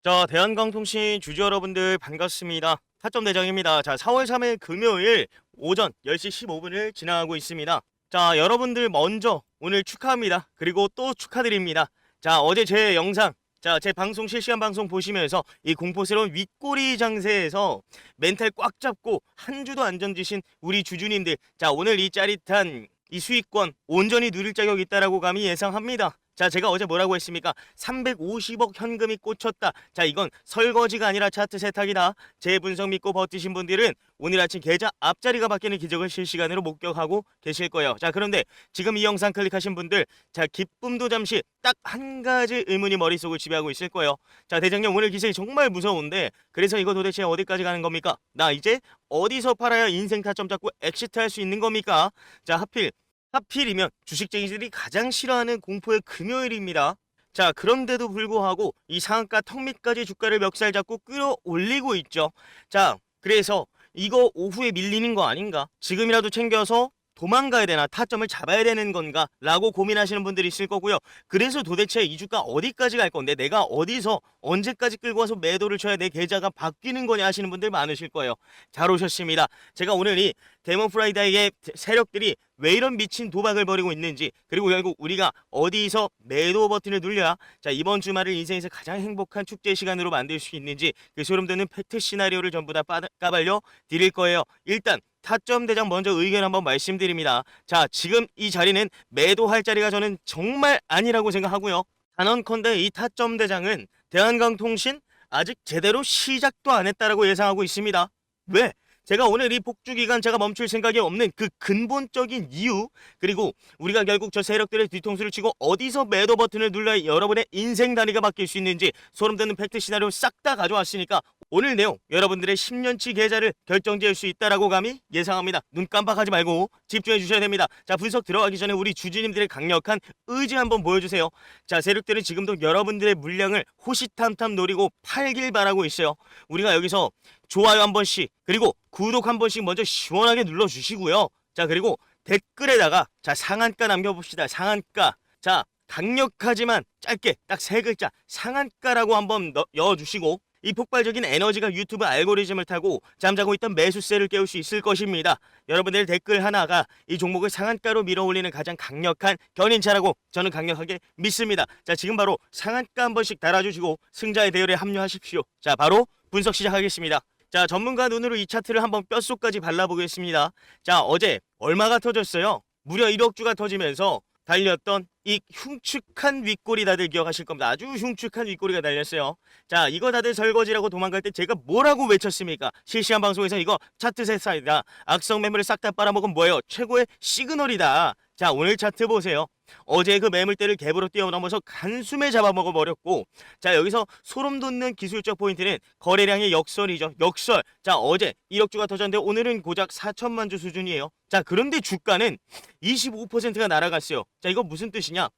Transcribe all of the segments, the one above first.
자, 대한강통신 주주 여러분들 반갑습니다. 타점 대장입니다. 자, 4월 3일 금요일 오전 10시 15분을 지나가고 있습니다. 자, 여러분들 먼저 오늘 축하합니다. 그리고 또 축하드립니다. 자, 어제 제 영상, 제 방송 실시간 방송 보시면서 이 공포스러운 윗꼬리 장세에서 멘탈 꽉 잡고 한 주도 안 던지신 우리 주주님들, 자, 오늘 이 짜릿한 이 수익권 온전히 누릴 자격 있다라고 감히 예상합니다. 자, 제가 어제 뭐라고 했습니까? 350억 현금이 꽂혔다. 자, 이건 설거지가 아니라 차트 세탁이다. 제 분석 믿고 버티신 분들은 오늘 아침 계좌 앞자리가 바뀌는 기적을 실시간으로 목격하고 계실 거예요. 자, 그런데 지금 이 영상 클릭하신 분들, 자, 기쁨도 잠시 딱 한 가지 의문이 머릿속을 지배하고 있을 거예요. 자, 대장님 오늘 기세이 정말 무서운데 그래서 이거 도대체 어디까지 가는 겁니까? 나 이제 어디서 팔아야 인생 타점 잡고 엑시트할 수 있는 겁니까? 자, 하필이면 주식쟁이들이 가장 싫어하는 공포의 금요일입니다. 자, 그런데도 불구하고 이 상한가 턱 밑까지 주가를 멱살 잡고 끌어올리고 있죠. 자, 그래서 이거 오후에 밀리는 거 아닌가? 지금이라도 챙겨서 도망가야 되나? 타점을 잡아야 되는 건가? 라고 고민하시는 분들이 있을 거고요. 그래서 도대체 이 주가 어디까지 갈 건데 내가 어디서 언제까지 끌고 와서 매도를 쳐야 내 계좌가 바뀌는 거냐 하시는 분들 많으실 거예요. 잘 오셨습니다. 제가 오늘 이 데몬 프라이데이의 세력들이 왜 이런 미친 도박을 벌이고 있는지, 그리고 결국 우리가 어디서 매도 버튼을 눌려야 자 이번 주말을 인생에서 가장 행복한 축제 시간으로 만들 수 있는지 그 소름 돋는 팩트 시나리오를 전부 다 까발려 드릴 거예요. 일단 타점 대장 먼저 의견 한번 말씀드립니다. 자, 지금 이 자리는 매도할 자리가 저는 정말 아니라고 생각하고요. 단언컨대 이 타점 대장은 대한강통신 아직 제대로 시작도 안 했다라고 예상하고 있습니다. 왜? 제가 오늘 이 폭주 기간차가 멈출 생각이 없는 그 근본적인 이유, 그리고 우리가 결국 저 세력들의 뒤통수를 치고 어디서 매도 버튼을 눌러야 여러분의 인생 단위가 바뀔 수 있는지 소름 돋는 팩트 시나리오 싹 다 가져왔으니까 오늘 내용 여러분들의 10년치 계좌를 결정지을 수 있다라고 감히 예상합니다. 눈 깜빡하지 말고 집중해 주셔야 됩니다. 자, 분석 들어가기 전에 우리 주주님들의 강력한 의지 한번 보여주세요. 자, 세력들은 지금도 여러분들의 물량을 호시탐탐 노리고 팔길 바라고 있어요. 우리가 여기서 좋아요 한 번씩, 그리고 구독 한 번씩 먼저 시원하게 눌러주시고요. 자, 그리고 댓글에다가 자 상한가 남겨봅시다. 상한가. 자, 강력하지만 짧게 딱 세 글자 상한가라고 한번 넣어주시고 이 폭발적인 에너지가 유튜브 알고리즘을 타고 잠자고 있던 매수세를 깨울 수 있을 것입니다. 여러분들의 댓글 하나가 이 종목을 상한가로 밀어올리는 가장 강력한 견인차라고 저는 강력하게 믿습니다. 자, 지금 바로 상한가 한 번씩 달아주시고 승자의 대열에 합류하십시오. 자, 바로 분석 시작하겠습니다. 자, 전문가 눈으로 이 차트를 한번 뼛속까지 발라보겠습니다. 자, 어제 얼마가 터졌어요? 무려 1억 주가 터지면서 달렸던 이 흉측한 윗꼬리 다들 기억하실 겁니다. 아주 흉측한 윗꼬리가 달렸어요. 자, 이거 다들 설거지라고 도망갈 때 제가 뭐라고 외쳤습니까? 실시간 방송에서 이거 차트 세사이다. 악성 매물을 싹 다 빨아먹은 뭐예요? 최고의 시그널이다. 자, 오늘 차트 보세요. 어제 그 매물대를 갭으로 뛰어넘어서 간숨에 잡아먹어 버렸고, 자, 여기서 소름 돋는 기술적 포인트는 거래량의 역설이죠. 역설. 자, 어제 1억 주가 터졌는데 오늘은 고작 4천만 주 수준이에요. 자, 그런데 주가는 25%가 날아갔어요. 자, 이거 무슨 뜻이냐?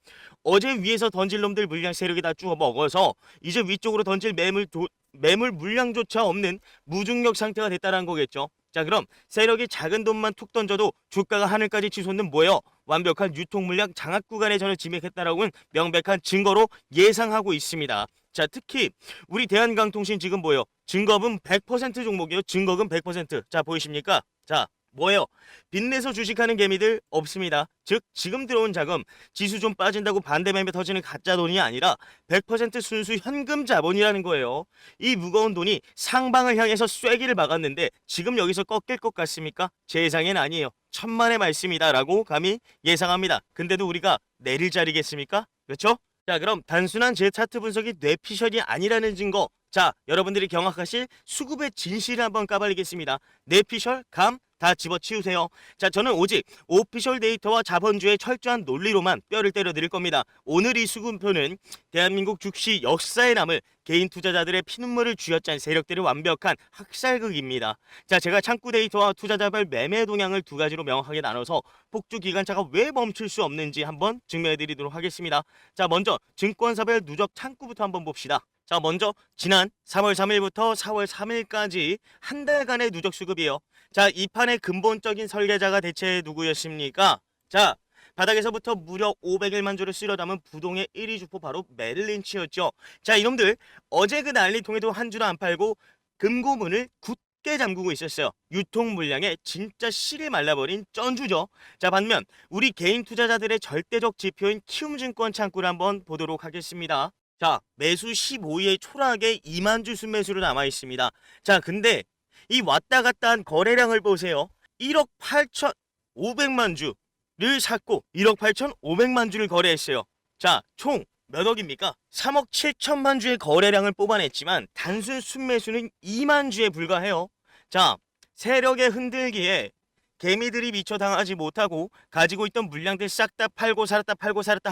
어제 위에서 던질 놈들 물량 세력이 다 주워 먹어서 이제 위쪽으로 던질 매물 물량조차 없는 무중력 상태가 됐다는 거겠죠. 자, 그럼 세력이 작은 돈만 툭 던져도 주가가 하늘까지 치솟는 뭐예요? 완벽한 유통 물량 장악 구간에 저는 진입했다라고는 명백한 증거로 예상하고 있습니다. 자, 특히 우리 대한강통신 지금 뭐예요? 증거금 100% 종목이에요. 증거금 100%. 자, 보이십니까? 자, 뭐예요? 빚내서 주식하는 개미들 없습니다. 즉 지금 들어온 자금 지수 좀 빠진다고 반대 매매 터지는 가짜 돈이 아니라 100% 순수 현금 자본이라는 거예요. 이 무거운 돈이 상방을 향해서 쐐기를 막았는데 지금 여기서 꺾일 것 같습니까? 제 예상엔 아니에요. 천만의 말씀이다라고 감히 예상합니다. 근데도 우리가 내릴 자리겠습니까? 그렇죠? 자, 그럼 단순한 제 차트 분석이 뇌피셜이 아니라는 증거. 자, 여러분들이 경악하실 수급의 진실을 한번 까발리겠습니다. 뇌피셜, 감 다 집어치우세요. 자, 저는 오직 오피셜 데이터와 자본주의 철저한 논리로만 뼈를 때려 드릴 겁니다. 오늘 이 수급표는 대한민국 주식 역사에 남을 개인 투자자들의 피눈물을 쥐어짠 세력들의 완벽한 학살극입니다. 자, 제가 창구 데이터와 투자자별 매매 동향을 두 가지로 명확하게 나눠서 폭주 기간차가 왜 멈출 수 없는지 한번 증명해 드리도록 하겠습니다. 자, 먼저 증권사별 누적 창구부터 한번 봅시다. 자, 먼저 지난 3월 3일부터 4월 3일까지 한 달간의 누적 수급이에요. 자, 이 판의 근본적인 설계자가 대체 누구였습니까? 자, 바닥에서부터 무려 501만 주를 쓸어 담은 부동의 1위 주포 바로 메릴린치였죠. 자, 이놈들 어제 그 난리 통에도 한 주도 안 팔고 금고문을 굳게 잠그고 있었어요. 유통 물량에 진짜 실이 말라버린 쩐주죠. 자, 반면 우리 개인 투자자들의 절대적 지표인 키움증권 창구를 한번 보도록 하겠습니다. 자, 매수 15일에 초라하게 2만 주 순매수로 남아 있습니다. 자, 근데 이 왔다 갔다 한 거래량을 보세요. 1억 8,500만 주를 샀고 1억 8,500만 주를 거래했어요. 자, 총 몇 억입니까? 3억 7천만 주의 거래량을 뽑아냈지만 단순 순매수는 2만 주에 불과해요. 자, 세력의 흔들기에 개미들이 미처 당하지 못하고 가지고 있던 물량들 싹 다 팔고 살았다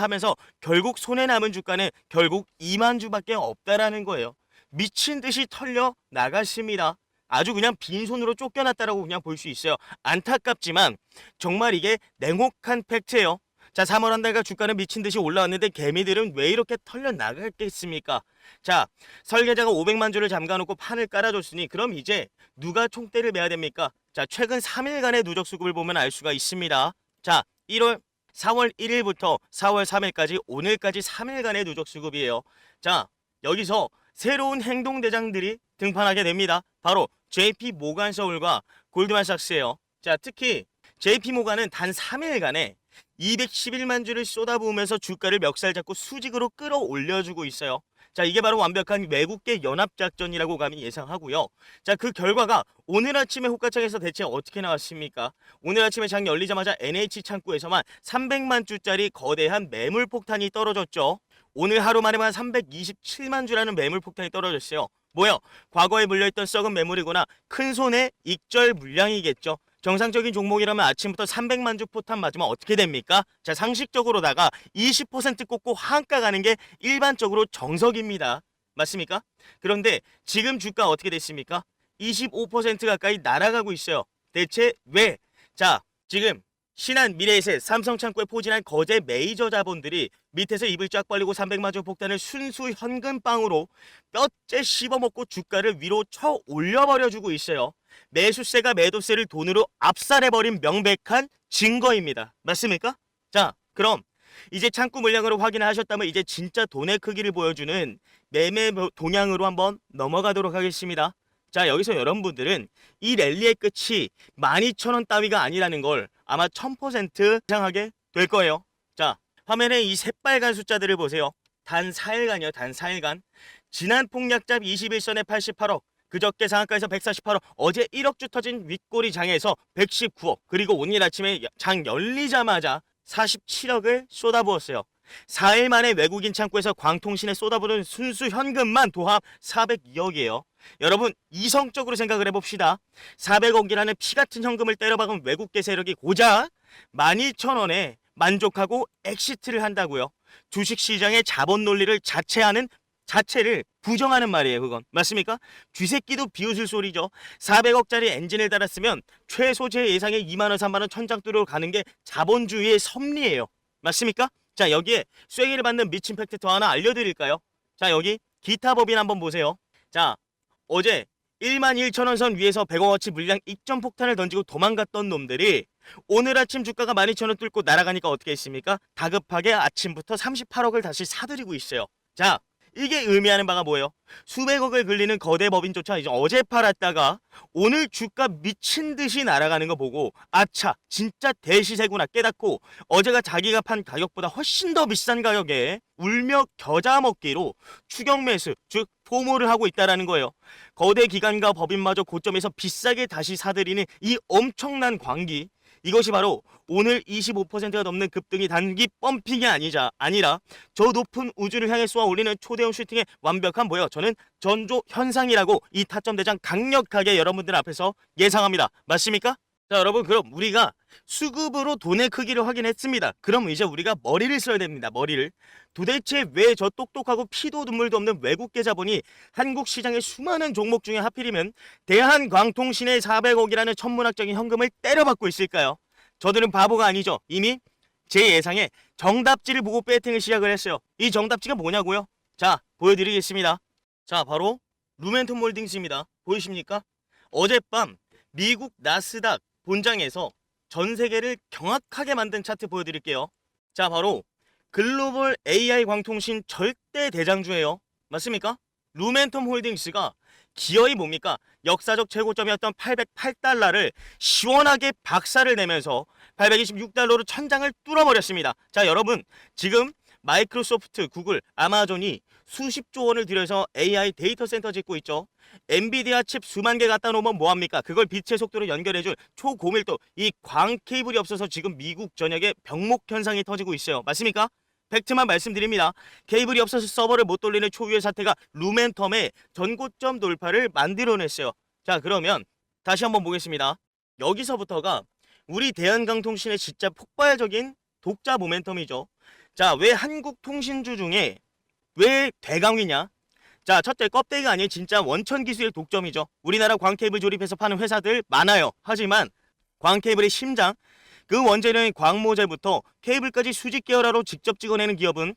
하면서 결국 손에 남은 주가는 결국 2만 주밖에 없다라는 거예요. 미친 듯이 털려 나갔습니다. 아주 그냥 빈손으로 쫓겨났다라고 그냥 볼 수 있어요. 안타깝지만 정말 이게 냉혹한 팩트예요. 자, 3월 한 달간 주가는 미친 듯이 올라왔는데 개미들은 왜 이렇게 털려 나갔겠습니까? 자, 설계자가 500만 주를 잠가놓고 판을 깔아줬으니 그럼 이제 누가 총대를 매야 됩니까? 자, 최근 3일간의 누적 수급을 보면 알 수가 있습니다. 자, 4월 1일부터 4월 3일까지 오늘까지 3일간의 누적 수급이에요. 자, 여기서 새로운 행동대장들이 등판하게 됩니다. 바로 JP 모간 서울과 골드만삭스예요. 자, 특히 JP 모간은 단 3일간에 211만 주를 쏟아부으면서 주가를 멱살 잡고 수직으로 끌어올려주고 있어요. 자, 이게 바로 완벽한 외국계 연합작전이라고 감히 예상하고요. 자, 그 결과가 오늘 아침에 호가창에서 대체 어떻게 나왔습니까? 오늘 아침에 장 열리자마자 NH 창구에서만 300만 주짜리 거대한 매물 폭탄이 떨어졌죠. 오늘 하루 만에만 327만 주라는 매물 폭탄이 떨어졌어요. 뭐요? 과거에 물려있던 썩은 매물이거나 큰 손의 익절 물량이겠죠. 정상적인 종목이라면 아침부터 300만 주 포탄 맞으면 어떻게 됩니까? 자, 상식적으로다가 20% 꽂고 한가 가는 게 일반적으로 정석입니다. 맞습니까? 그런데 지금 주가 어떻게 됐습니까? 25% 가까이 날아가고 있어요. 대체 왜? 자, 지금 신한, 미래에셋, 삼성창고에 포진한 거대 메이저 자본들이 밑에서 입을 쫙 벌리고 300만 주 폭탄을 순수 현금빵으로 뼈째 씹어먹고 주가를 위로 쳐 올려버려주고 있어요. 매수세가 매도세를 돈으로 압살해버린 명백한 증거입니다. 맞습니까? 자, 그럼 이제 창구 물량으로 확인하셨다면 이제 진짜 돈의 크기를 보여주는 매매 동향으로 한번 넘어가도록 하겠습니다. 자, 여기서 여러분들은 이 랠리의 끝이 12,000원 따위가 아니라는 걸 아마 1000% 예상하게 될 거예요. 자, 화면에 이 새빨간 숫자들을 보세요. 단 4일간이요. 단 4일간. 지난 폭락잡 21선에 88억. 그저께 상한가에서 148억. 어제 1억 주 터진 윗꼬리 장에서 119억. 그리고 오늘 아침에 장 열리자마자 47억을 쏟아부었어요. 4일 만에 외국인 창구에서 광통신에 쏟아부은 순수 현금만 도합 402억이에요. 여러분, 이성적으로 생각을 해봅시다. 400억이라는 피같은 현금을 때려박은 외국계 세력이 고작 12,000원에 만족하고 엑시트를 한다고요. 주식시장의 자본 논리를 자체를 부정하는 말이에요. 그건 맞습니까? 쥐새끼도 비웃을 소리죠. 400억짜리 엔진을 달았으면 최소 제 예상에 2만원 3만원 천장뚜로 가는 게 자본주의의 섭리예요. 맞습니까? 자, 여기에 쐐기를 받는 미친 팩트 더 하나 알려드릴까요? 자, 여기 기타 법인 한번 보세요. 자, 어제 11,000원 선 위에서 100억어치 물량 익전 폭탄을 던지고 도망갔던 놈들이 오늘 아침 주가가 12,000원 뚫고 날아가니까 어떻게 했습니까? 다급하게 아침부터 38억을 다시 사들이고 있어요. 자, 이게 의미하는 바가 뭐예요? 수백억을 긁리는 거대 법인조차 이제 어제 팔았다가 오늘 주가 미친 듯이 날아가는 거 보고 아차, 진짜 대시세구나 깨닫고 어제가 자기가 판 가격보다 훨씬 더 비싼 가격에 울며 겨자 먹기로 추격 매수, 즉 포모를 하고 있다라는 거예요. 거대 기관과 법인마저 고점에서 비싸게 다시 사들이는 이 엄청난 광기, 이것이 바로 오늘 25%가 넘는 급등이 단기 펌핑이 아니라 저 높은 우주를 향해 쏘아 올리는 초대형 슈팅의 완벽한 뭐예요? 저는 전조 현상이라고 이 타점 대장 강력하게 여러분들 앞에서 예상합니다. 맞습니까? 자, 여러분, 그럼 우리가 수급으로 돈의 크기를 확인했습니다. 그럼 이제 우리가 머리를 써야 됩니다. 머리를. 도대체 왜 저 똑똑하고 피도 눈물도 없는 외국계 자본이 한국 시장의 수많은 종목 중에 하필이면 대한광통신의 400억이라는 천문학적인 현금을 때려받고 있을까요? 저들은 바보가 아니죠. 이미 제 예상에 정답지를 보고 배팅을 시작을 했어요. 이 정답지가 뭐냐고요? 자, 보여드리겠습니다. 자, 바로 루멘tum 홀딩스입니다. 보이십니까? 어젯밤 미국 나스닥 본장에서 전 세계를 경악하게 만든 차트 보여드릴게요. 자, 바로 글로벌 AI 광통신 절대 대장주예요. 맞습니까? 루멘텀 홀딩스가 기어이 뭡니까? 역사적 최고점이었던 808달러를 시원하게 박살을 내면서 826달러로 천장을 뚫어버렸습니다. 자, 여러분, 지금 마이크로소프트, 구글, 아마존이 수십조 원을 들여서 AI 데이터 센터 짓고 있죠. 엔비디아 칩 수만 개 갖다 놓으면 뭐합니까? 그걸 빛의 속도로 연결해줄 초고밀도 이 광 케이블이 없어서 지금 미국 전역에 병목 현상이 터지고 있어요. 맞습니까? 팩트만 말씀드립니다. 케이블이 없어서 서버를 못 돌리는 초유의 사태가 루멘텀의 전고점 돌파를 만들어냈어요. 자, 그러면 다시 한번 보겠습니다. 여기서부터가 우리 대한강통신의 진짜 폭발적인 독자 모멘텀이죠. 자, 왜 한국 통신주 중에 왜 대강이냐? 자, 첫째, 껍데기가 아닌 진짜 원천 기술의 독점이죠. 우리나라 광케이블 조립해서 파는 회사들 많아요. 하지만 광케이블의 심장, 그 원재료인 광모재부터 케이블까지 수직 계열화로 직접 찍어내는 기업은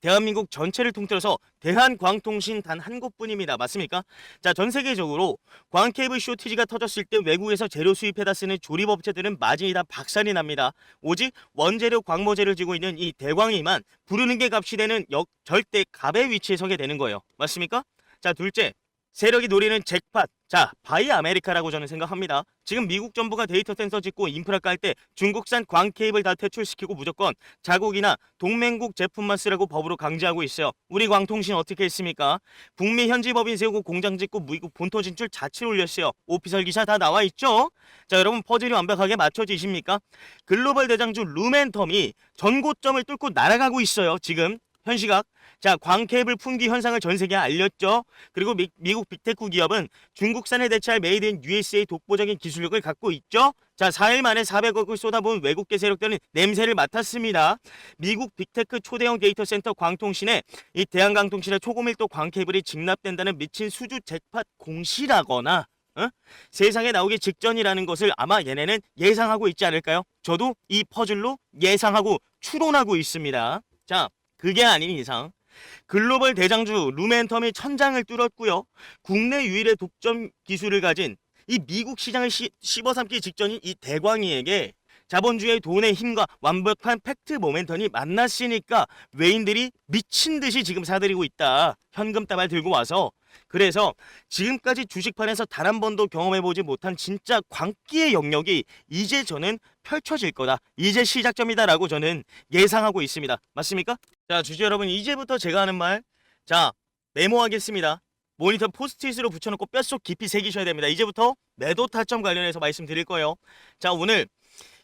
대한민국 전체를 통틀어서 대한광통신 단 한 곳뿐입니다. 맞습니까? 자, 전 세계적으로 광케이블 쇼티지가 터졌을 때 외국에서 재료 수입해다 쓰는 조립업체들은 마진이 다 박살이 납니다. 오직 원재료 광모재를 쥐고 있는 이 대광이만 부르는 게 값이 되는 절대 갑의 위치에 서게 되는 거예요. 맞습니까? 자, 둘째, 세력이 노리는 잭팟. 자, 바이 아메리카라고 저는 생각합니다. 지금 미국 정부가 데이터 센서 짓고 인프라 깔 때 중국산 광 케이블 다 퇴출시키고 무조건 자국이나 동맹국 제품만 쓰라고 법으로 강제하고 있어요. 우리 광통신 어떻게 했습니까? 북미 현지 법인 세우고 공장 짓고 미국 본토 진출 자치를 올렸어요. 오피셜 기사 다 나와 있죠? 자, 여러분 퍼즐이 완벽하게 맞춰지십니까? 글로벌 대장주 루멘텀이 전고점을 뚫고 날아가고 있어요. 지금 현 시각. 자, 광케이블 풍기 현상을 전 세계에 알렸죠. 그리고 미국 빅테크 기업은 중국산에 대체할 메이드 인 USA 독보적인 기술력을 갖고 있죠. 자, 4일 만에 400억을 쏟아부은 외국계 세력들은 냄새를 맡았습니다. 미국 빅테크 초대형 데이터 센터 광통신에 이 대한광통신의 초고밀도 광케이블이 직납된다는 미친 수주 잭팟 공시라거나 세상에 나오기 직전이라는 것을 아마 얘네는 예상하고 있지 않을까요? 저도 이 퍼즐로 예상하고 추론하고 있습니다. 자, 그게 아닌 이상 글로벌 대장주 루멘텀이 천장을 뚫었고요. 국내 유일의 독점 기술을 가진 이 미국 시장을 씹어삼기 직전인 이 대광이에게 자본주의의 돈의 힘과 완벽한 팩트 모멘텀이 만났으니까 외인들이 미친 듯이 지금 사들이고 있다. 현금 따발 들고 와서. 그래서 지금까지 주식판에서 단 한 번도 경험해보지 못한 진짜 광기의 영역이 이제 저는 펼쳐질 거다. 이제 시작점이다라고 저는 예상하고 있습니다. 맞습니까? 자, 주주 여러분, 이제부터 제가 하는 말, 자, 메모하겠습니다. 모니터 포스트잇으로 붙여놓고 뼛속 깊이 새기셔야 됩니다. 이제부터 매도 타점 관련해서 말씀드릴 거예요. 자, 오늘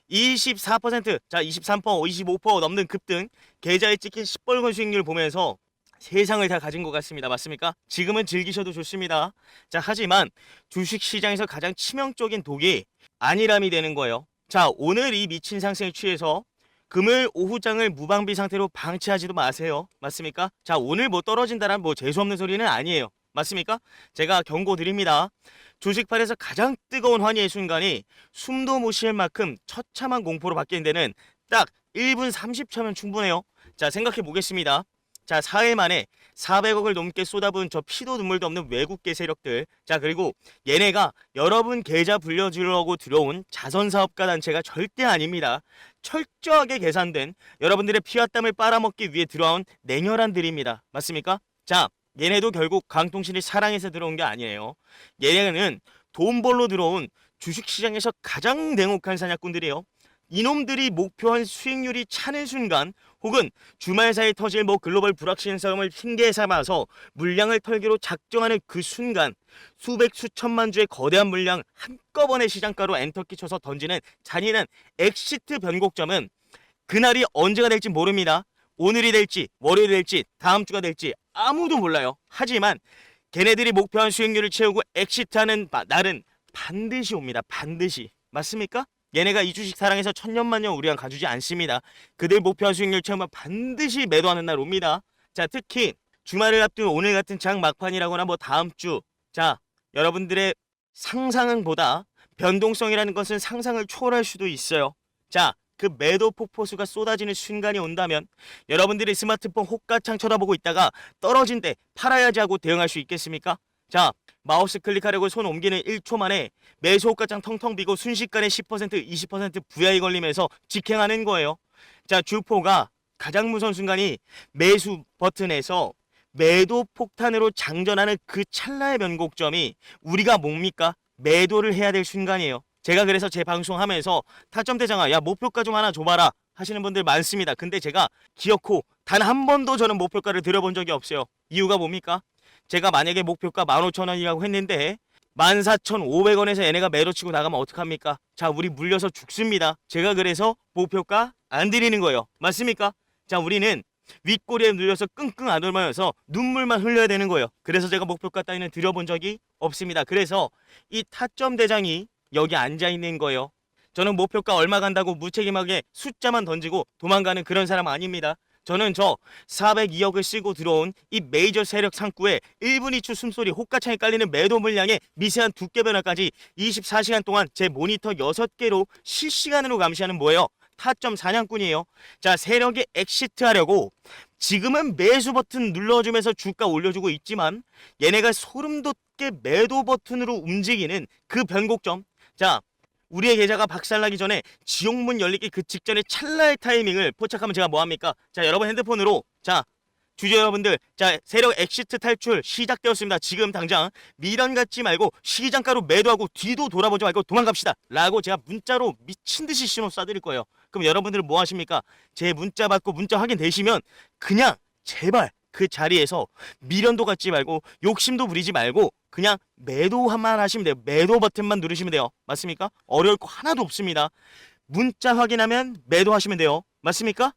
24%, 자, 23%, 25% 넘는 급등, 계좌에 찍힌 시뻘건 수익률 보면서 세상을 다 가진 것 같습니다. 맞습니까? 지금은 즐기셔도 좋습니다. 자, 하지만 주식시장에서 가장 치명적인 독이 안일함이 되는 거예요. 자, 오늘 이 미친 상승에 취해서 금요일 오후장을 무방비 상태로 방치하지도 마세요. 맞습니까? 자, 오늘 뭐 떨어진다란 뭐 재수없는 소리는 아니에요. 맞습니까? 제가 경고드립니다. 주식판에서 가장 뜨거운 환희의 순간이 숨도 못 쉴 만큼 처참한 공포로 바뀌는 데는 딱 1분 30초면 충분해요. 자, 생각해 보겠습니다. 자, 4일 만에 400억을 넘게 쏟아부은 저 피도 눈물도 없는 외국계 세력들. 자, 그리고 얘네가 여러분 계좌 불려주려고 들어온 자선사업가 단체가 절대 아닙니다. 철저하게 계산된 여러분들의 피와 땀을 빨아먹기 위해 들어온 냉혈한들입니다. 맞습니까? 자, 얘네도 결국 강통신을 사랑해서 들어온 게 아니에요. 얘네는 돈 벌러 들어온 주식시장에서 가장 냉혹한 사냥꾼들이에요. 이놈들이 목표한 수익률이 차는 순간 혹은 주말 사이 터질 뭐 글로벌 불확실성을 핑계 삼아서 물량을 털기로 작정하는 그 순간 수백 수천만 주의 거대한 물량 한꺼번에 시장가로 엔터키 쳐서 던지는 잔인한 엑시트 변곡점은 그날이 언제가 될지 모릅니다. 오늘이 될지 월요일이 될지 다음 주가 될지 아무도 몰라요. 하지만 걔네들이 목표한 수익률을 채우고 엑시트하는 날은 반드시 옵니다. 반드시. 맞습니까? 얘네가 이 주식 사랑해서 천년만년 우리랑 가주지 않습니다. 그들 목표한 수익률 채우면 반드시 매도하는 날 옵니다. 자, 특히 주말을 앞둔 오늘 같은 장 막판이라거나 뭐 다음 주, 자, 여러분들의 상상은 보다 변동성이라는 것은 상상을 초월할 수도 있어요. 자, 그 매도 폭포수가 쏟아지는 순간이 온다면 여러분들이 스마트폰 호가창 쳐다보고 있다가 떨어진 데 팔아야지 하고 대응할 수 있겠습니까? 자, 마우스 클릭하려고 손 옮기는 1초 만에 매수 호가창 텅텅 비고 순식간에 10% 20% 부야이 걸리면서 직행하는 거예요. 자, 주포가 가장 무서운 순간이 매수 버튼에서 매도 폭탄으로 장전하는 그 찰나의 변곡점이 우리가 뭡니까? 매도를 해야 될 순간이에요. 제가 그래서 제 방송하면서 타점 대장아, 야 목표가 좀 하나 줘봐라 하시는 분들 많습니다. 근데 제가 기어코 단 한 번도 저는 목표가를 들어본 적이 없어요. 이유가 뭡니까? 제가 만약에 목표가 15,000원이라고 했는데 14,500원에서 얘네가 매도 치고 나가면 어떡합니까? 자, 우리 물려서 죽습니다. 제가 그래서 목표가 안 드리는 거예요. 맞습니까? 자, 우리는 윗꼬리에 눌려서 끙끙 안 앓으면서 눈물만 흘려야 되는 거예요. 그래서 제가 목표가 따위는 드려본 적이 없습니다. 그래서 이 타점 대장이 여기 앉아 있는 거예요. 저는 목표가 얼마 간다고 무책임하게 숫자만 던지고 도망가는 그런 사람 아닙니다. 저는 저 402억을 쓰고 들어온 이 메이저 세력 상구에 1분 2초 숨소리 호가창에 깔리는 매도 물량의 미세한 두께 변화까지 24시간 동안 제 모니터 6개로 실시간으로 감시하는 뭐예요? 타점 사냥꾼이에요. 자, 세력이 엑시트 하려고 지금은 매수 버튼 눌러주면서 주가 올려주고 있지만 얘네가 소름 돋게 매도 버튼으로 움직이는 그 변곡점. 자, 우리의 계좌가 박살나기 전에 지옥문 열리기 그 직전의 찰나의 타이밍을 포착하면 제가 뭐합니까? 자, 여러분 핸드폰으로 자, 주주 여러분들, 자, 세력 엑시트 탈출 시작되었습니다. 지금 당장 미련 갖지 말고 시장가로 매도하고 뒤도 돌아보지 말고 도망갑시다 라고 제가 문자로 미친듯이 신호 쏴드릴 거예요. 그럼 여러분들은 뭐 하십니까? 제 문자 받고 문자 확인되시면 그냥 제발 그 자리에서 미련도 갖지 말고 욕심도 부리지 말고 그냥 매도만 하시면 돼요. 매도 버튼만 누르시면 돼요. 맞습니까? 어려울 거 하나도 없습니다. 문자 확인하면 매도하시면 돼요. 맞습니까?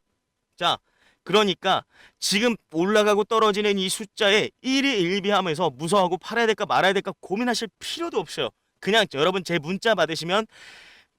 자, 그러니까 지금 올라가고 떨어지는 이 숫자에 일희일비하면서 무서워하고 팔아야 될까 말아야 될까 고민하실 필요도 없어요. 그냥 여러분 제 문자 받으시면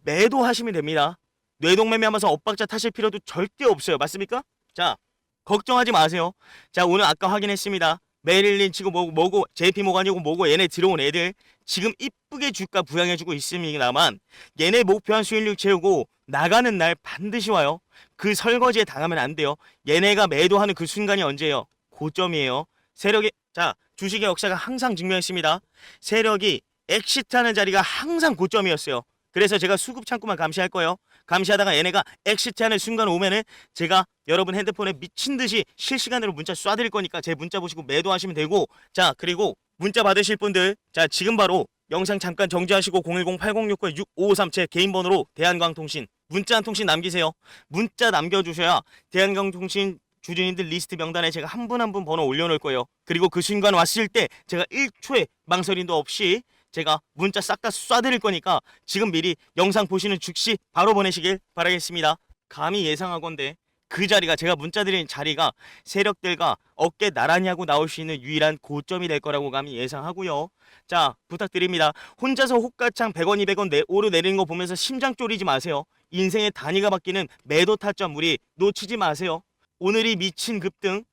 매도하시면 됩니다. 뇌동매매하면서 엇박자 타실 필요도 절대 없어요. 맞습니까? 자, 걱정하지 마세요. 자, 오늘 아까 확인했습니다. 메릴 린치고 뭐고 JP 모간이고 뭐고 얘네 들어온 애들 지금 이쁘게 주가 부양해주고 있습니다만 얘네 목표한 수익률 채우고 나가는 날 반드시 와요. 그 설거지에 당하면 안 돼요. 얘네가 매도하는 그 순간이 언제예요? 고점이에요. 세력이 자, 주식의 역사가 항상 증명했습니다. 세력이 엑시트하는 자리가 항상 고점이었어요. 그래서 제가 수급 창구만 감시할 거예요. 감시하다가 얘네가 엑시트하는 순간 오면은 제가 여러분 핸드폰에 미친듯이 실시간으로 문자 쏴드릴 거니까 제 문자 보시고 매도하시면 되고, 자, 그리고 문자 받으실 분들, 자, 지금 바로 영상 잠깐 정지하시고 010-8069-6553 제 개인 번호로 대한광통신 문자 한 통신 남기세요. 문자 남겨주셔야 대한광통신 주주님들 리스트 명단에 제가 한 분 한 분 번호 올려놓을 거예요. 그리고 그 순간 왔을 때 제가 1초의 망설임도 없이 제가 문자 싹 다 쏴드릴 거니까 지금 미리 영상 보시는 즉시 바로 보내시길 바라겠습니다. 감히 예상하건대 그 자리가, 제가 문자 드린 자리가 세력들과 어깨 나란히 하고 나올 수 있는 유일한 고점이 될 거라고 감히 예상하고요. 자, 부탁드립니다. 혼자서 호가창 100원 200원 오르내리는 거 보면서 심장 쫄이지 마세요. 인생의 단위가 바뀌는 매도 타점 우리 놓치지 마세요. 오늘이 미친 급등,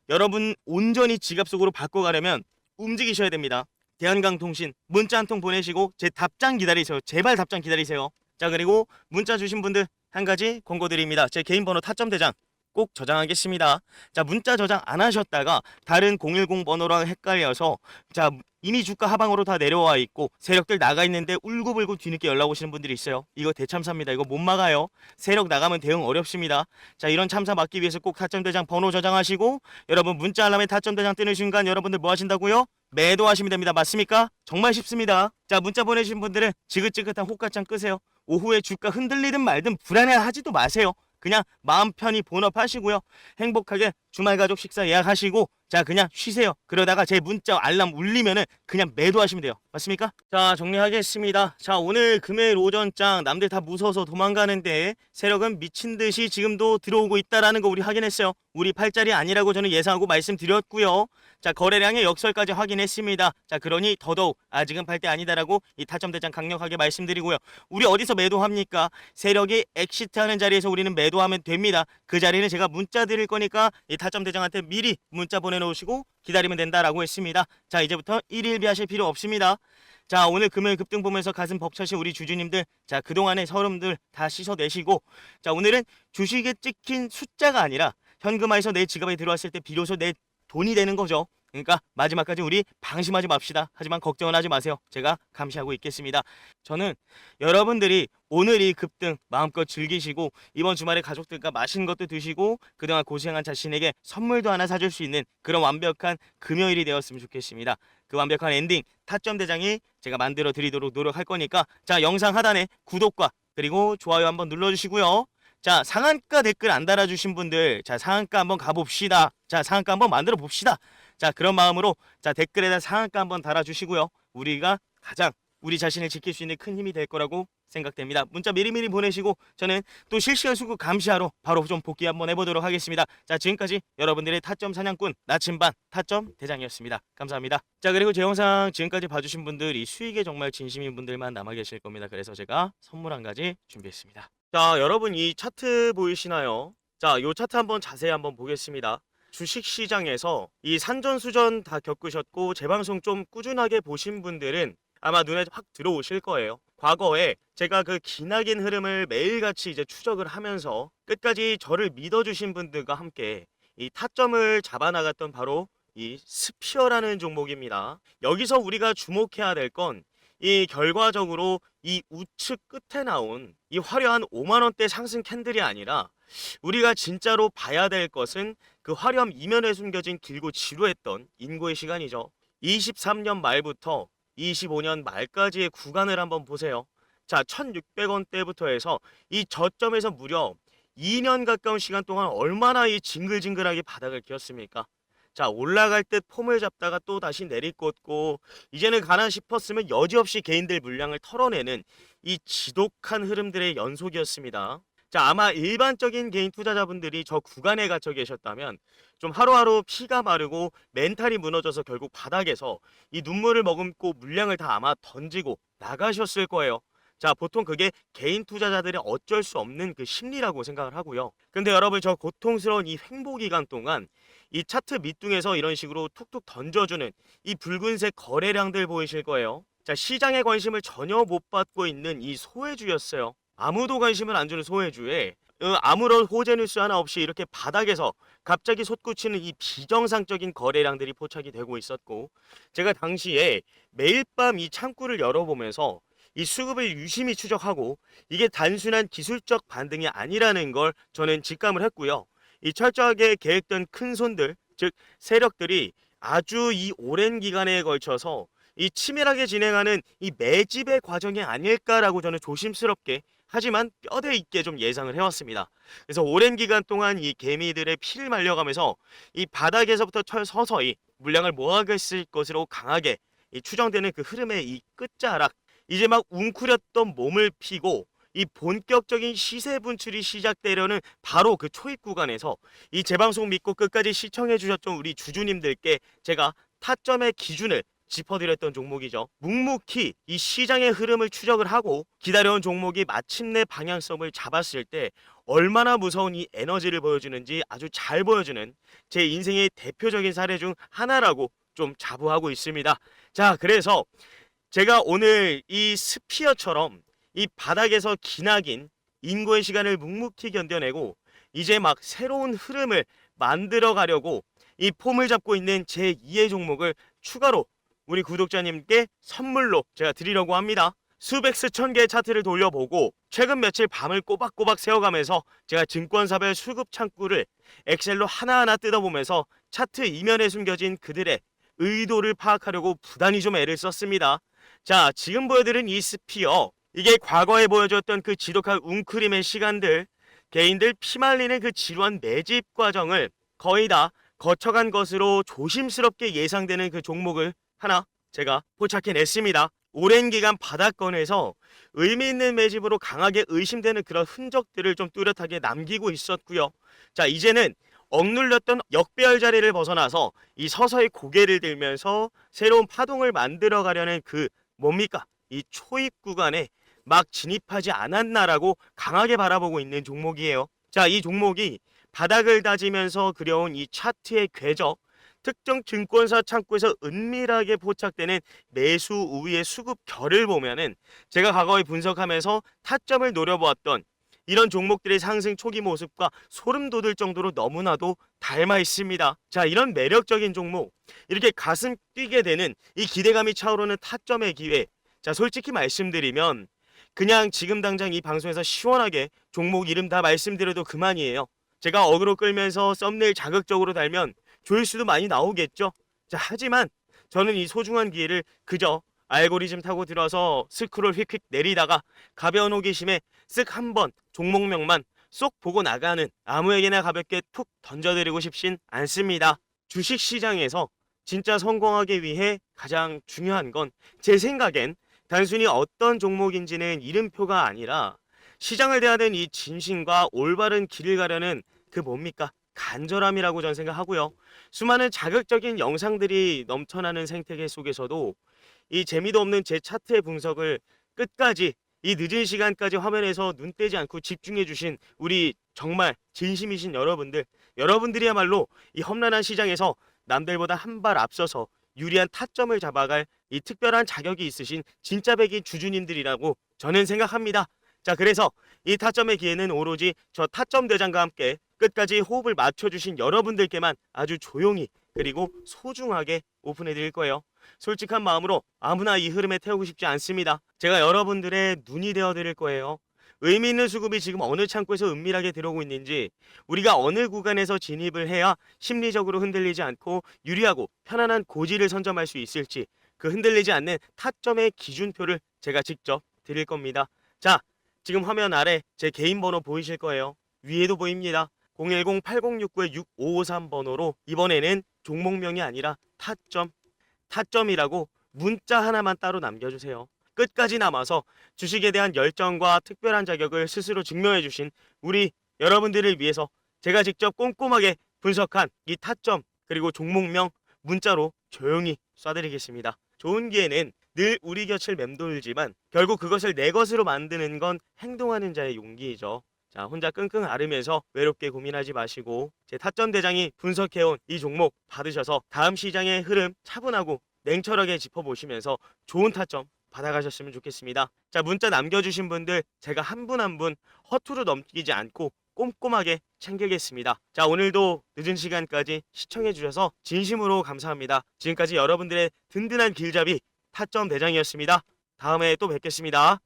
여러분 온전히 지갑 속으로 바꿔가려면 움직이셔야 됩니다. 대한강통신 문자 한 통 보내시고 제 답장 기다리세요. 제발 답장 기다리세요. 자, 그리고 문자 주신 분들 한 가지 권고 드립니다. 제 개인 번호 타점 대장 꼭 저장하겠습니다. 자, 문자 저장 안 하셨다가 다른 010 번호랑 헷갈려서 자, 이미 주가 하방으로 다 내려와 있고 세력들 나가 있는데 울고불고 뒤늦게 연락 오시는 분들이 있어요. 이거 대참사입니다. 이거 못 막아요. 세력 나가면 대응 어렵습니다. 자, 이런 참사 막기 위해서 꼭 타점 대장 번호 저장하시고 여러분 문자 알람에 타점 대장 뜨는 순간 여러분들 뭐 하신다고요? 매도하시면 됩니다. 맞습니까? 정말 쉽습니다. 자, 문자 보내주신 분들은 지긋지긋한 호가창 끄세요. 오후에 주가 흔들리든 말든 불안해하지도 마세요. 그냥 마음 편히 본업하시고요. 행복하게 주말 가족 식사 예약하시고 자, 그냥 쉬세요. 그러다가 제 문자 알람 울리면은 그냥 매도하시면 돼요. 맞습니까? 자, 정리하겠습니다. 자, 오늘 금요일 오전장 남들 다 무서워서 도망가는데 세력은 미친듯이 지금도 들어오고 있다라는 거 우리 확인했어요. 우리 팔자리 아니라고 저는 예상하고 말씀드렸고요. 자, 거래량의 역설까지 확인했습니다. 자, 그러니 더더욱 아직은 팔 때 아니다라고 이 타점 대장 강력하게 말씀드리고요. 우리 어디서 매도합니까? 세력이 엑시트하는 자리에서 우리는 매도하면 됩니다. 그 자리는 제가 문자 드릴 거니까 이 타점 대장한테 미리 문자 보내놓으시고 기다리면 된다라고 했습니다. 자, 이제부터 일일비 하실 필요 없습니다. 자, 오늘 금요일 급등 보면서 가슴 벅차신 우리 주주님들, 자, 그동안의 서름들 다 씻어내시고, 자, 오늘은 주식에 찍힌 숫자가 아니라 현금화해서 내 지갑에 들어왔을 때 비로소 내 돈이 되는 거죠. 그러니까 마지막까지 우리 방심하지 맙시다. 하지만 걱정은 하지 마세요. 제가 감시하고 있겠습니다. 저는 여러분들이 오늘 이 급등 마음껏 즐기시고 이번 주말에 가족들과 맛있는 것도 드시고 그동안 고생한 자신에게 선물도 하나 사줄 수 있는 그런 완벽한 금요일이 되었으면 좋겠습니다. 그 완벽한 엔딩 타점 대장이 제가 만들어 드리도록 노력할 거니까 자, 영상 하단에 구독과 그리고 좋아요 한번 눌러주시고요. 자, 상한가 댓글 안 달아주신 분들, 자, 상한가 한번 가봅시다. 자, 상한가 한번 만들어 봅시다. 자, 그런 마음으로 자, 댓글에다 상한가 한번 달아주시고요. 우리가 가장 우리 자신을 지킬 수 있는 큰 힘이 될 거라고 생각됩니다. 문자 미리미리 보내시고 저는 또 실시간 수급 감시하러 바로 좀 복귀 한번 해보도록 하겠습니다. 자, 지금까지 여러분들의 타점 사냥꾼 나침반 타점 대장이었습니다. 감사합니다. 자, 그리고 제 영상 지금까지 봐주신 분들 이 수익에 정말 진심인 분들만 남아 계실 겁니다. 그래서 제가 선물 한 가지 준비했습니다. 자, 여러분 이 차트 보이시나요? 자, 요 차트 한번 자세히 한번 보겠습니다. 주식시장에서 이 산전수전 다 겪으셨고 제 방송 좀 꾸준하게 보신 분들은 아마 눈에 확 들어오실 거예요. 과거에 제가 그 기나긴 흐름을 매일같이 이제 추적을 하면서 끝까지 저를 믿어주신 분들과 함께 이 타점을 잡아나갔던 바로 이 스피어라는 종목입니다. 여기서 우리가 주목해야 될 건 이 결과적으로 이 우측 끝에 나온 이 화려한 5만 원대 상승 캔들이 아니라 우리가 진짜로 봐야 될 것은 그 화려한 이면에 숨겨진 길고 지루했던 인고의 시간이죠. 23년 말부터 25년 말까지의 구간을 한번 보세요. 자, 1600원대부터 해서 이 저점에서 무려 2년 가까운 시간 동안 얼마나 이 징글징글하게 바닥을 기었습니까? 자, 올라갈 듯 폼을 잡다가 또 다시 내리꽂고 이제는 가나 싶었으면 여지없이 개인들 물량을 털어내는 이 지독한 흐름들의 연속이었습니다. 자, 아마 일반적인 개인 투자자분들이 저 구간에 갇혀 계셨다면 좀 하루하루 피가 마르고 멘탈이 무너져서 결국 바닥에서 이 눈물을 머금고 물량을 다 아마 던지고 나가셨을 거예요. 자, 보통 그게 개인 투자자들의 어쩔 수 없는 그 심리라고 생각을 하고요. 근데 여러분 저 고통스러운 이 횡보 기간 동안 이 차트 밑둥에서 이런 식으로 툭툭 던져주는 이 붉은색 거래량들 보이실 거예요. 자, 시장의 관심을 전혀 못 받고 있는 이 소외주였어요. 아무도 관심을 안 주는 소외주에 아무런 호재 뉴스 하나 없이 이렇게 바닥에서 갑자기 솟구치는 이 비정상적인 거래량들이 포착이 되고 있었고 제가 당시에 매일 밤 이 창구를 열어보면서 이 수급을 유심히 추적하고 이게 단순한 기술적 반등이 아니라는 걸 저는 직감을 했고요. 이 철저하게 계획된 큰 손들, 즉 세력들이 아주 이 오랜 기간에 걸쳐서 이 치밀하게 진행하는 이 매집의 과정이 아닐까라고 저는 조심스럽게 하지만 뼈대 있게 좀 예상을 해왔습니다. 그래서 오랜 기간 동안 이 개미들의 피를 말려가면서 이 바닥에서부터 서서히 물량을 모아갔을 것으로 강하게 이 추정되는 그 흐름의 이 끝자락 이제 막 웅크렸던 몸을 피고 이 본격적인 시세 분출이 시작되려는 바로 그 초입 구간에서 이 재방송 믿고 끝까지 시청해 주셨던 우리 주주님들께 제가 타점의 기준을 짚어드렸던 종목이죠. 묵묵히 이 시장의 흐름을 추적을 하고 기다려온 종목이 마침내 방향성을 잡았을 때 얼마나 무서운 이 에너지를 보여주는지 아주 잘 보여주는 제 인생의 대표적인 사례 중 하나라고 좀 자부하고 있습니다. 자, 그래서 제가 오늘 이 스피어처럼 이 바닥에서 기나긴 인고의 시간을 묵묵히 견뎌내고 이제 막 새로운 흐름을 만들어 가려고 이 폼을 잡고 있는 제 2의 종목을 추가로 우리 구독자님께 선물로 제가 드리려고 합니다. 수백 수천 개의 차트를 돌려보고 최근 며칠 밤을 꼬박꼬박 세워가면서 제가 증권사별 수급 창구를 엑셀로 하나하나 뜯어보면서 차트 이면에 숨겨진 그들의 의도를 파악하려고 부단히 좀 애를 썼습니다. 자, 지금 보여드린 이 스피어 이게 과거에 보여줬던 그 지독한 웅크림의 시간들 개인들 피말리는 그 지루한 매집 과정을 거의 다 거쳐간 것으로 조심스럽게 예상되는 그 종목을 하나 제가 포착해냈습니다. 오랜 기간 바닥권에서 의미 있는 매집으로 강하게 의심되는 그런 흔적들을 좀 뚜렷하게 남기고 있었고요. 자, 이제는 억눌렸던 역배열 자리를 벗어나서 이 서서히 고개를 들면서 새로운 파동을 만들어 가려는 그 뭡니까? 이 초입 구간에 막 진입하지 않았나라고 강하게 바라보고 있는 종목이에요. 자, 이 종목이 바닥을 다지면서 그려온 이 차트의 궤적 특정 증권사 창구에서 은밀하게 포착되는 매수 우위의 수급 결을 보면은 제가 과거에 분석하면서 타점을 노려보았던 이런 종목들의 상승 초기 모습과 소름 돋을 정도로 너무나도 닮아 있습니다. 자, 이런 매력적인 종목, 이렇게 가슴 뛰게 되는 이 기대감이 차오르는 타점의 기회. 자, 솔직히 말씀드리면 그냥 지금 당장 이 방송에서 시원하게 종목 이름 다 말씀드려도 그만이에요. 제가 어그로 끌면서 썸네일 자극적으로 달면 조회수도 많이 나오겠죠. 자, 하지만 저는 이 소중한 기회를 그저 알고리즘 타고 들어서 스크롤 휙휙 내리다가 가벼운 호기심에 쓱 한번 종목명만 쏙 보고 나가는 아무에게나 가볍게 툭 던져드리고 싶진 않습니다. 주식시장에서 진짜 성공하기 위해 가장 중요한 건 제 생각엔 단순히 어떤 종목인지는 이름표가 아니라 시장을 대하는 이 진심과 올바른 길을 가려는 그 뭡니까? 간절함이라고 저는 생각하고요. 수많은 자극적인 영상들이 넘쳐나는 생태계 속에서도 이 재미도 없는 제 차트의 분석을 끝까지 이 늦은 시간까지 화면에서 눈 떼지 않고 집중해 주신 우리 정말 진심이신 여러분들, 여러분들이야말로 이 험난한 시장에서 남들보다 한 발 앞서서 유리한 타점을 잡아갈 이 특별한 자격이 있으신 진짜 백이 주주님들이라고 저는 생각합니다. 자, 그래서 이 타점의 기회는 오로지 저 타점 대장과 함께 끝까지 호흡을 맞춰주신 여러분들께만 아주 조용히 그리고 소중하게 오픈해 드릴 거예요. 솔직한 마음으로 아무나 이 흐름에 태우고 싶지 않습니다. 제가 여러분들의 눈이 되어 드릴 거예요. 의미 있는 수급이 지금 어느 창구에서 은밀하게 들어오고 있는지, 우리가 어느 구간에서 진입을 해야 심리적으로 흔들리지 않고 유리하고 편안한 고지를 선점할 수 있을지, 그 흔들리지 않는 타점의 기준표를 제가 직접 드릴 겁니다. 자, 지금 화면 아래 제 개인 번호 보이실 거예요. 위에도 보입니다. 010-8069-6553번호로 이번에는 종목명이 아니라 타점이라고 문자 하나만 따로 남겨주세요. 끝까지 남아서 주식에 대한 열정과 특별한 자격을 스스로 증명해주신 우리 여러분들을 위해서 제가 직접 꼼꼼하게 분석한 이 타점 그리고 종목명 문자로 조용히 쏴드리겠습니다. 좋은 기회는 늘 우리 곁을 맴돌지만 결국 그것을 내 것으로 만드는 건 행동하는 자의 용기이죠. 자, 혼자 끙끙 앓으면서 외롭게 고민하지 마시고 제 타점 대장이 분석해온 이 종목 받으셔서 다음 시장의 흐름 차분하고 냉철하게 짚어보시면서 좋은 타점 받아가셨으면 좋겠습니다. 자, 문자 남겨주신 분들 제가 한 분 한 분 허투루 넘기지 않고 꼼꼼하게 챙기겠습니다. 자, 오늘도 늦은 시간까지 시청해주셔서 진심으로 감사합니다. 지금까지 여러분들의 든든한 길잡이 타점 대장이었습니다. 다음에 또 뵙겠습니다.